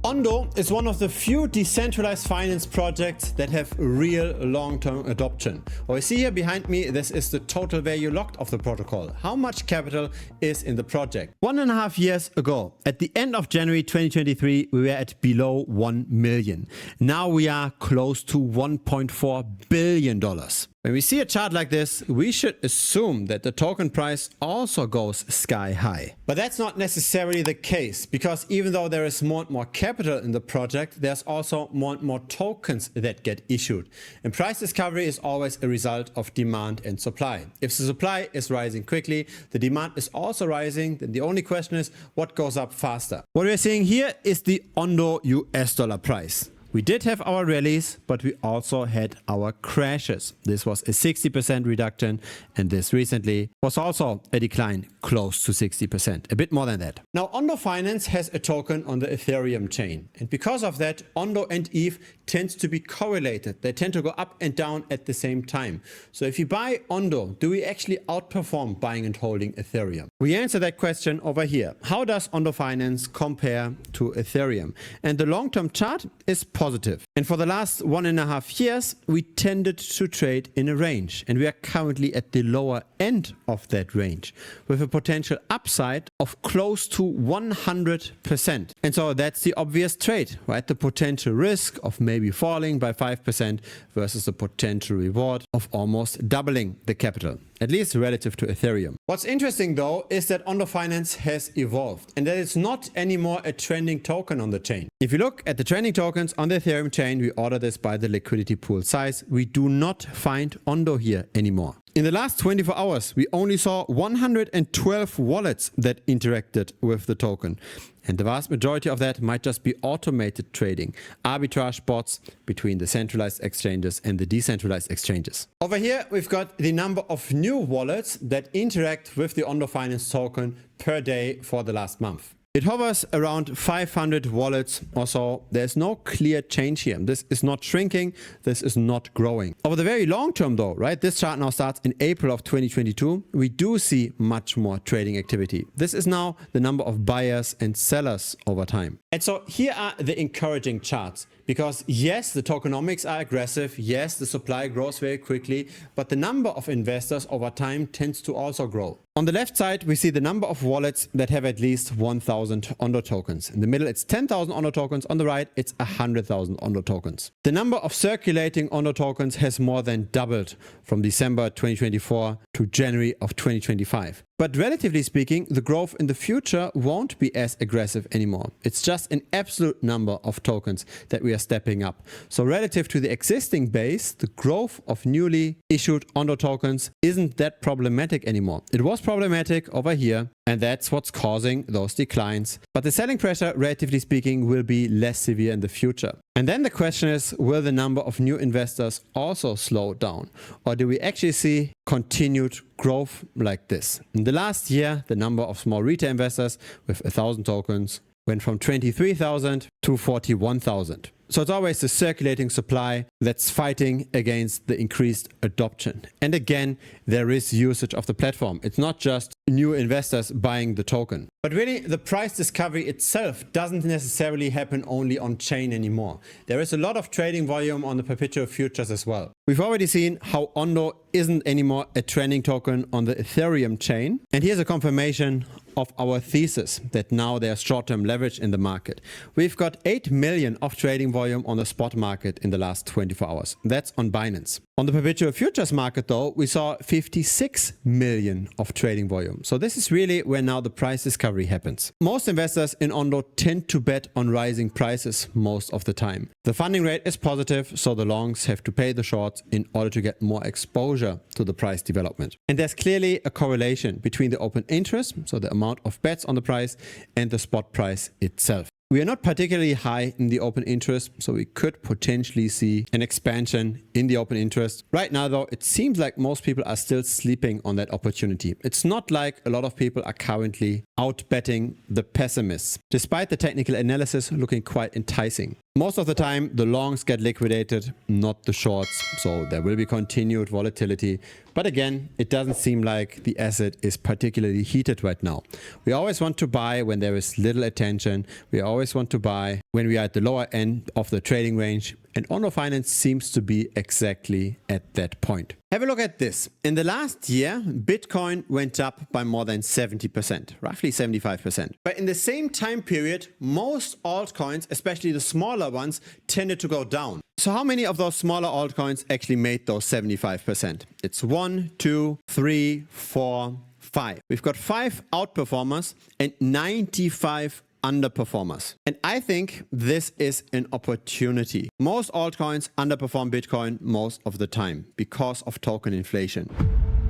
Ondo is one of the few decentralized finance projects that have real long-term adoption. What we see here behind me, this is the total value locked of the protocol. How much capital is in the project? 1.5 years ago, at the end of January 2023, we were at below 1 million. Now we are close to $1.4 billion. When we see a chart like this, we should assume that the token price also goes sky high. But that's not necessarily the case, because even though there is more and more capital in the project, there's also more and more tokens that get issued. And price discovery is always a result of demand and supply. If the supply is rising quickly, the demand is also rising, then the only question is what goes up faster. What we're seeing here is the Ondo US dollar price. We did have our rallies, but we also had our crashes. This was a 60% reduction, and this recently was also a decline close to 60%, a bit more than that. Now, Ondo Finance has a token on the Ethereum chain, and because of that, Ondo and ETH tends to be correlated. They tend to go up and down at the same time. So if you buy Ondo, do we actually outperform buying and holding Ethereum? We answer that question over here. How does Ondo Finance compare to Ethereum? And the long-term chart is positive. And for the last 1.5 years, we tended to trade in a range. And we are currently at the lower end of that range with a potential upside of close to 100%. And so that's the obvious trade, right? The potential risk of maybe falling by 5% versus the potential reward of almost doubling the capital, at least relative to Ethereum. What's interesting though is that Ondo Finance has evolved and that it's not anymore a trending token on the chain. If you look at the trending tokens on the Ethereum chain, we order this by the liquidity pool size. We do not find Ondo here anymore. In the last 24 hours, we only saw 112 wallets that interacted with the token. And the vast majority of that might just be automated trading, arbitrage bots between the centralized exchanges and the decentralized exchanges. Over here, we've got the number of new wallets that interact with the Ondo Finance token per day for the last month. It hovers around 500 wallets or so. There's no clear change here. This is not shrinking. This is not growing. Over the very long term though, right? This chart now starts in April of 2022. We do see much more trading activity. This is now the number of buyers and sellers over time. And so here are the encouraging charts. Because yes, the tokenomics are aggressive. Yes, the supply grows very quickly, but the number of investors over time tends to also grow. On the left side, we see the number of wallets that have at least 1,000 Ondo tokens. In the middle, it's 10,000 Ondo tokens. On the right, it's 100,000 Ondo tokens. The number of circulating Ondo tokens has more than doubled from December 2024 to January of 2025. But relatively speaking, the growth in the future won't be as aggressive anymore. It's just an absolute number of tokens that we are stepping up. So relative to the existing base, the growth of newly issued Ondo tokens isn't that problematic anymore. It was problematic over here, and that's what's causing those declines. But the selling pressure, relatively speaking, will be less severe in the future. And then the question is, will the number of new investors also slow down? Or do we actually see continued growth like this? In the last year, the number of small retail investors with 1,000 tokens went from 23,000 to 41,000. So it's always the circulating supply that's fighting against the increased adoption. And again, there is usage of the platform. It's not just new investors buying the token. But really, the price discovery itself doesn't necessarily happen only on chain anymore. There is a lot of trading volume on the perpetual futures as well. We've already seen how Ondo isn't anymore a trending token on the Ethereum chain. And here's a confirmation of our thesis that now there's short-term leverage in the market. We've got 8 million of trading volume on the spot market in the last 24 hours. That's on Binance. On the perpetual futures market though, we saw 56 million of trading volume. So this is really where now the price discovery happens. Most investors in Ondo tend to bet on rising prices most of the time. The funding rate is positive, so the longs have to pay the shorts in order to get more exposure to the price development. And there's clearly a correlation between the open interest, so the amount of bets on the price, and the spot price itself. We are not particularly high in the open interest, so we could potentially see an expansion in the open interest. Right now, though, it seems like most people are still sleeping on that opportunity. It's not like a lot of people are currently out betting the pessimists, despite the technical analysis looking quite enticing. Most of the time, the longs get liquidated, not the shorts. So there will be continued volatility. But again, it doesn't seem like the asset is particularly heated right now. We always want to buy when there is little attention. We always want to buy when we are at the lower end of the trading range. And Ondo Finance seems to be exactly at that point. Have a look at this. In the last year, Bitcoin went up by more than 70%, roughly 75%. But in the same time period, most altcoins, especially the smaller ones, tended to go down. So how many of those smaller altcoins actually made those 75%? It's 1, 2, 3, 4, 5. We've got 5 outperformers and 95 underperformers. And I think this is an opportunity. Most altcoins underperform Bitcoin most of the time because of token inflation.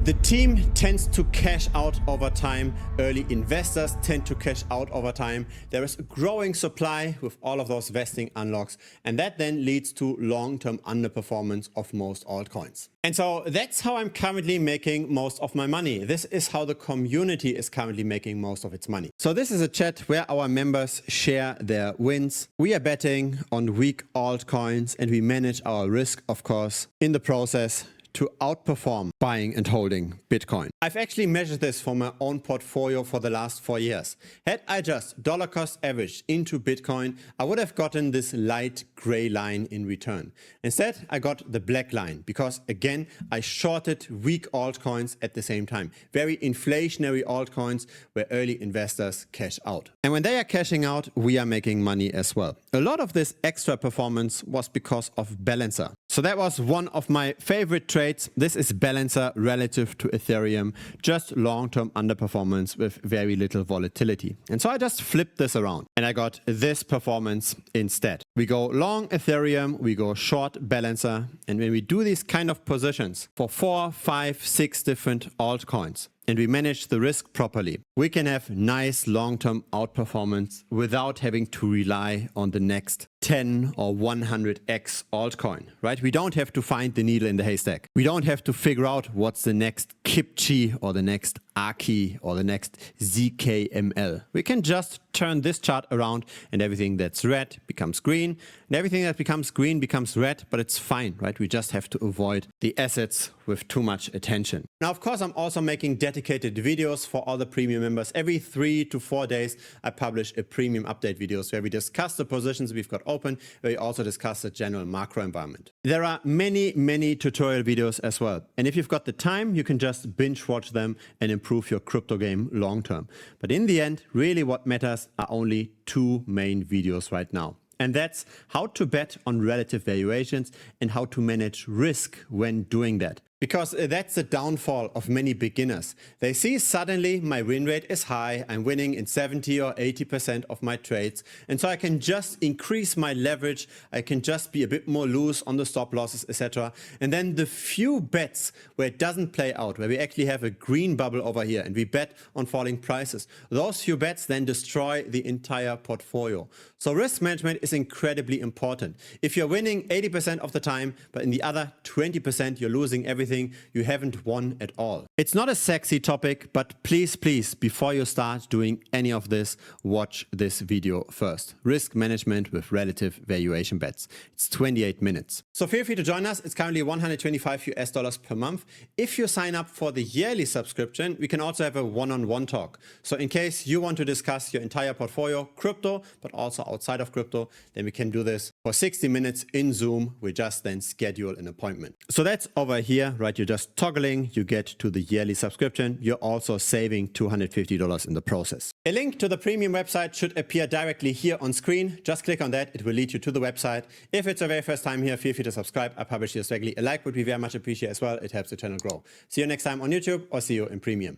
The team tends to cash out over time. Early investors tend to cash out over time. There is a growing supply with all of those vesting unlocks, and that then leads to long-term underperformance of most altcoins. And so that's how I'm currently making most of my money. This is how the community is currently making most of its money. So this is a chat where our members share their wins. We are betting on weak altcoins and we manage our risk, of course, in the process to outperform buying and holding Bitcoin. I've actually measured this for my own portfolio for the last 4 years. Had I just dollar cost averaged into Bitcoin, I would have gotten this light gray line in return. Instead, I got the black line because, again, I shorted weak altcoins at the same time. Very inflationary altcoins where early investors cash out. And when they are cashing out, we are making money as well. A lot of this extra performance was because of Balancer. So that was one of my favorite trades. This is Balancer relative to Ethereum, just long-term underperformance with very little volatility. And so I just flipped this around and I got this performance instead. We go long Ethereum, we go short Balancer. And when we do these kind of positions for 4, 5, 6 different altcoins, and we manage the risk properly, we can have nice long-term outperformance without having to rely on the next 10 or 100x altcoin, right? We don't have to find the needle in the haystack. We don't have to figure out what's the next Kipchi or the next Aki or the next ZKML. We can just turn this chart around and everything that's red becomes green and everything that becomes green becomes red, but it's fine, right? We just have to avoid the assets with too much attention. Now, of course, I'm also making dedicated videos for all the premium members. Every 3 to 4 days, I publish a premium update videos where we discuss the positions we've got open, where we also discuss the general macro environment. There are many tutorial videos as well. And if you've got the time, you can just binge watch them and improve your crypto game long term. But in the end, really what matters are only 2 main videos right now. And that's how to bet on relative valuations and how to manage risk when doing that. Because that's the downfall of many beginners. They see suddenly my win rate is high, I'm winning in 70 or 80% of my trades, and so I can just increase my leverage, I can just be a bit more loose on the stop losses, etc. And then the few bets where it doesn't play out, where we actually have a green bubble over here and we bet on falling prices, those few bets then destroy the entire portfolio. So risk management is incredibly important. If you're winning 80% of the time, but in the other 20% you're losing everything, you haven't won at all. It's not a sexy topic, but please, before you start doing any of this, watch this video first. Risk management with relative valuation bets. It's 28 minutes. So feel free to join us. It's currently $125 per month. If you sign up for the yearly subscription, we can also have a one-on-one talk. So in case you want to discuss your entire portfolio, crypto, but also outside of crypto, then we can do this for 60 minutes in Zoom. We just then schedule an appointment. So that's over here. Right, you're just toggling, you get to the yearly subscription. You're also saving $250 in the process. A link to the premium website should appear directly here on screen. Just click on that, it will lead you to the website. If it's your very first time here, feel free to subscribe. I publish this regularly. A like would be very much appreciated as well. It helps the channel grow. See you next time on YouTube or see you in premium.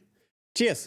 Cheers!